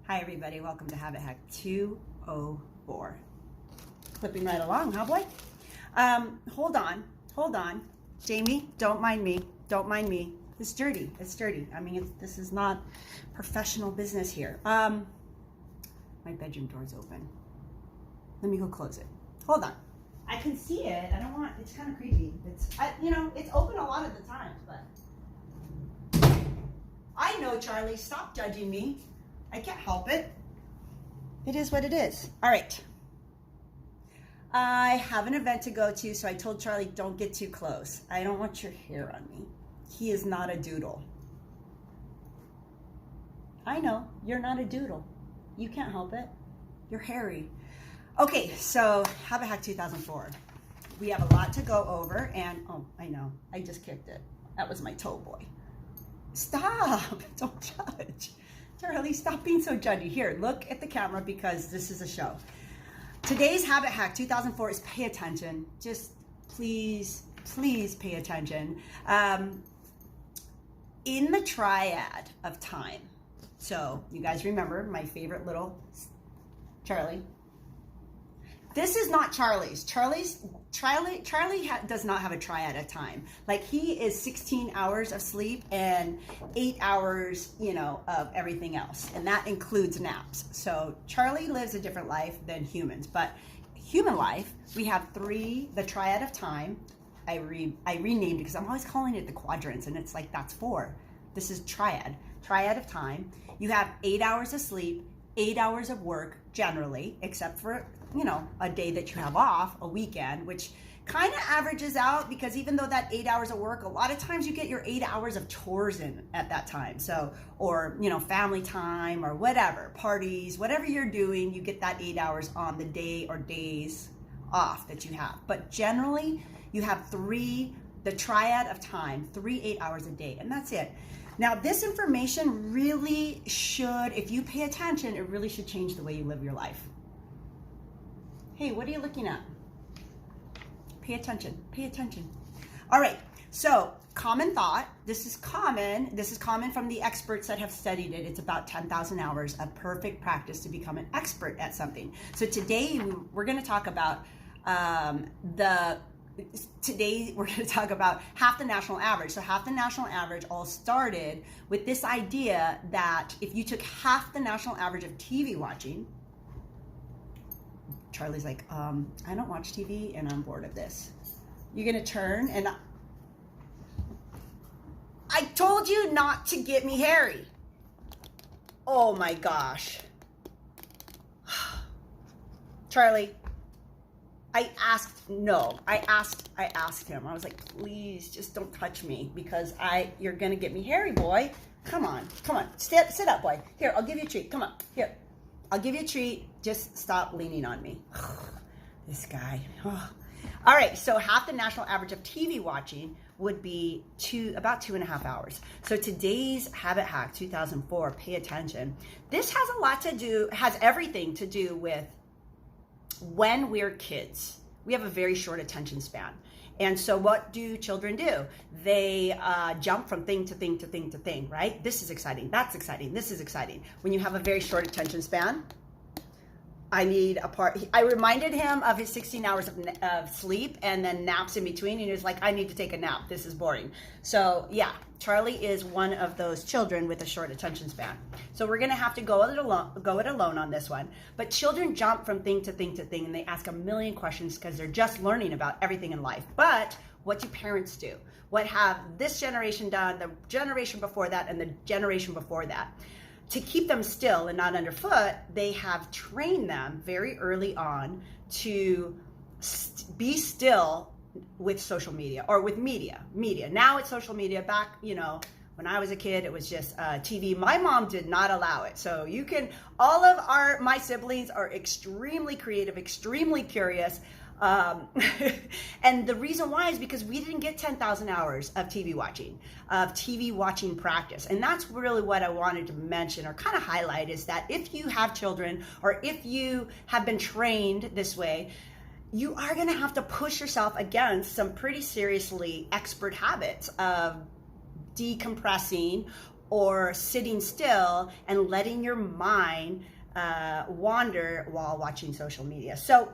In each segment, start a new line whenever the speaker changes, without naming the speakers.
Hi everybody, welcome to Habit Hack 204. Flipping right along, huh boy? Hold on. Jamie, don't mind me. It's dirty. I mean, this is not professional business here. My bedroom door's open. Let me go close it. Hold on. I can see it. It's kind of creepy. It's open a lot of the times, but I know, Charlie, stop judging me. I can't help it. It is what it is. All right. I have an event to go to, so I told Charlie, don't get too close. I don't want your hair on me. He is not a doodle. I know, you're not a doodle. You can't help it. You're hairy. Okay, so Habit Hack 2004. We have a lot to go over, and oh, I know, I just kicked it. That was my toe boy. Stop, don't judge. Charlie, stop being so judgy. Here, look at the camera because this is a show. Today's Habit Hack 2004 is pay attention. Just please pay attention. In the triad of time. So you guys remember my favorite little Charlie. This is not Charlie's. Charlie does not have a triad of time. Like, he is 16 hours of sleep and 8 hours, of everything else. And that includes naps. So Charlie lives a different life than humans. But human life, we have the triad of time. I renamed it because I'm always calling it the quadrants, and it's like, that's 4. This is triad of time. You have 8 hours of sleep, 8 hours of work generally, except for a day that you have off, a weekend, which kind of averages out, because even though that 8 hours of work, a lot of times you get your 8 hours of chores in at that time. So, or, family time or whatever, parties, whatever you're doing, you get that 8 hours on the day or days off that you have. But generally you have the triad of time, 8 hours a day, and that's it. Now, this information really should, if you pay attention, it really should change the way you live your life. Hey, what are you looking at? Pay attention. All right, so common thought. This is common from the experts that have studied it. It's about 10,000 hours of perfect practice to become an expert at something. So today we're going to talk about half the national average. So half the national average all started with this idea that if you took half the national average of TV watching, Charlie's like, I don't watch TV and I'm bored of this. You're gonna turn and I told you not to get me hairy. Oh my gosh. Charlie, I asked him. I was like, please just don't touch me because you're gonna get me hairy, boy. Come on. Sit up, boy. Here, I'll give you a treat. Come on, here. I'll give you a treat. Just stop leaning on me. This guy. All right, so half the national average of TV watching would be about 2.5 hours. So today's Habit Hack 2004, pay attention. This has everything to do with when we're kids. We have a very short attention span. And so what do children do? They jump from thing to thing to thing to thing, right? This is exciting, that's exciting, this is exciting. When you have a very short attention span, I reminded him of his 16 hours of sleep and then naps in between, and he was like, I need to take a nap, this is boring. So yeah, Charlie is one of those children with a short attention span. So we're gonna have to go it alone on this one. But children jump from thing to thing to thing, and they ask a million questions because they're just learning about everything in life. But what do parents do? What have this generation done, the generation before that, and the generation before that? To keep them still and not underfoot, they have trained them very early on to be still with social media or with media. Now it's social media. Back, when I was a kid, it was just TV. My mom did not allow it. So all of my siblings are extremely creative, extremely curious. And the reason why is because we didn't get 10,000 hours of TV watching practice. And that's really what I wanted to mention or kind of highlight, is that if you have children or if you have been trained this way, you are going to have to push yourself against some pretty seriously expert habits of decompressing or sitting still and letting your mind wander while watching social media. So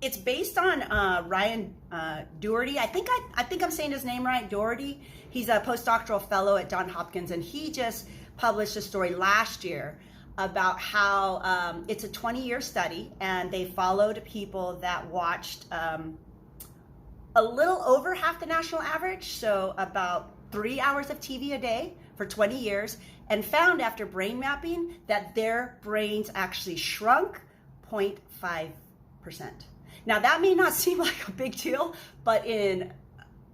it's based on Ryan Doherty. I think I'm saying his name right, Doherty. He's a postdoctoral fellow at Johns Hopkins, and he just published a story last year about how it's a 20-year study, and they followed people that watched a little over half the national average, so about 3 hours of TV a day for 20 years, and found after brain mapping that their brains actually shrunk 0.5%. Now, that may not seem like a big deal, but in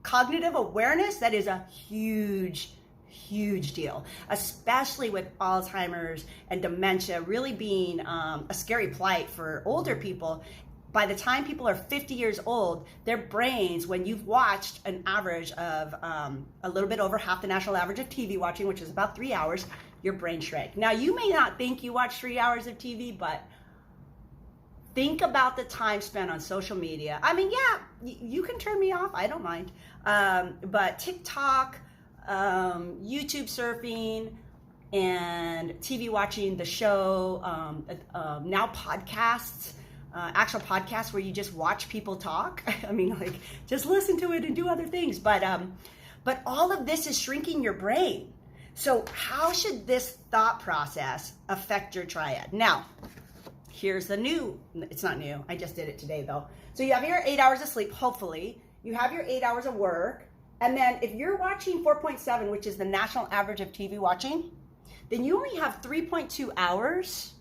cognitive awareness, that is a huge deal, especially with Alzheimer's and dementia really being a scary plight for older people. By the time people are 50 years old, their brains, when you've watched an average of a little bit over half the national average of TV watching, which is about 3 hours, your brain shrank. Now, you may not think you watch 3 hours of TV, but think about the time spent on social media. I mean, yeah, you can turn me off. I don't mind. But TikTok, YouTube surfing, and TV watching the show, now podcasts, actual podcasts where you just watch people talk. I mean, like, just listen to it and do other things. But all of this is shrinking your brain. So how should this thought process affect your triad? Now, here's the new, it's not new, I just did it today though. So you have your 8 hours of sleep, hopefully. You have your 8 hours of work. And then if you're watching 4.7, which is the national average of TV watching, then you only have 3.2 hours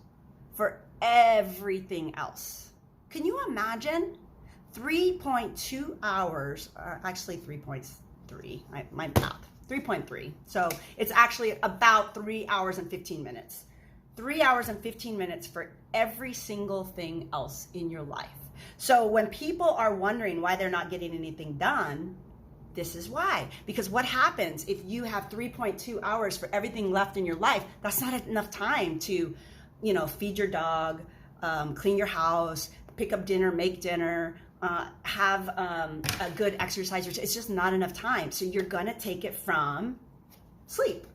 for everything else. Can you imagine 3.2 hours, actually 3.3, my math, 3.3. So it's actually about 3 hours and 15 minutes. 3 hours and 15 minutes for every single thing else in your life. So when people are wondering why they're not getting anything done, this is why. Because what happens if you have 3.2 hours for everything left in your life? That's not enough time to, feed your dog, clean your house, pick up dinner, make dinner, have a good exercise. It's just not enough time. So you're going to take it from sleep.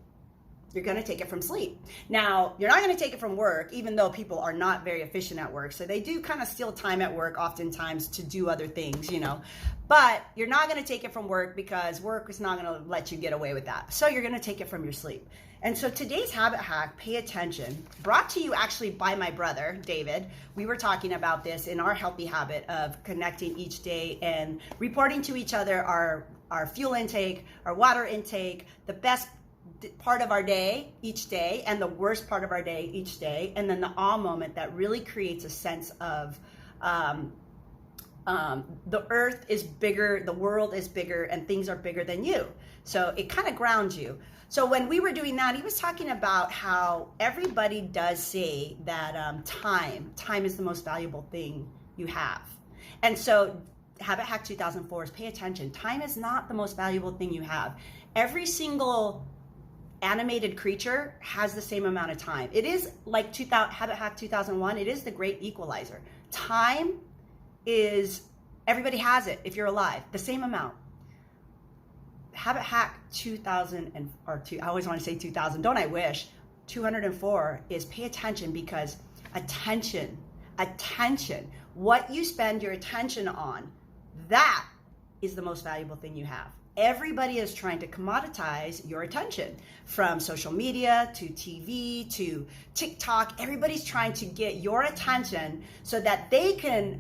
You're going to take it from sleep. Now, you're not going to take it from work, even though people are not very efficient at work. So they do kind of steal time at work oftentimes to do other things, But you're not going to take it from work because work is not going to let you get away with that. So you're going to take it from your sleep. And so today's habit hack, pay attention, brought to you actually by my brother, David. We were talking about this in our healthy habit of connecting each day and reporting to each other our fuel intake, our water intake, the best part of our day each day and the worst part of our day each day, and then the awe moment that really creates a sense of the earth is bigger, the world is bigger, and things are bigger than you. So it kind of grounds you. So when we were doing that, he was talking about how everybody does say that time is the most valuable thing you have. And so Habit Hack 2004 is pay attention. Time is not the most valuable thing you have. Every single animated creature has the same amount of time. It is like Habit Hack 2001, it is the great equalizer. Time is, everybody has it if you're alive, the same amount. Habit Hack 2000, I always want to say 2000, don't I wish, 204 is pay attention, because attention, what you spend your attention on, that is the most valuable thing you have. Everybody is trying to commoditize your attention, from social media to TV to TikTok. Everybody's trying to get your attention so that they can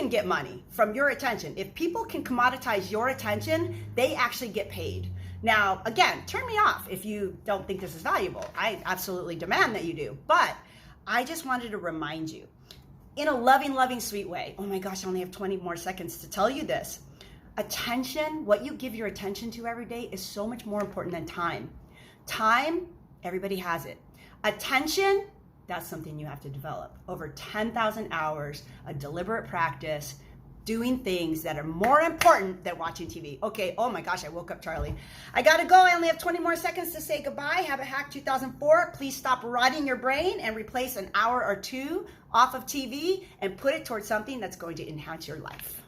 get money from your attention. If people can commoditize your attention, they actually get paid. Now, again, turn me off if you don't think this is valuable. I absolutely demand that you do. But I just wanted to remind you in a loving, sweet way. Oh my gosh, I only have 20 more seconds to tell you this. Attention, what you give your attention to every day is so much more important than time. Time, everybody has it. Attention, that's something you have to develop. Over 10,000 hours of deliberate practice, doing things that are more important than watching TV. Okay, oh my gosh, I woke up Charlie. I gotta go, I only have 20 more seconds to say goodbye. Habit Hack 2004, please stop rotting your brain and replace an hour or two off of TV and put it towards something that's going to enhance your life.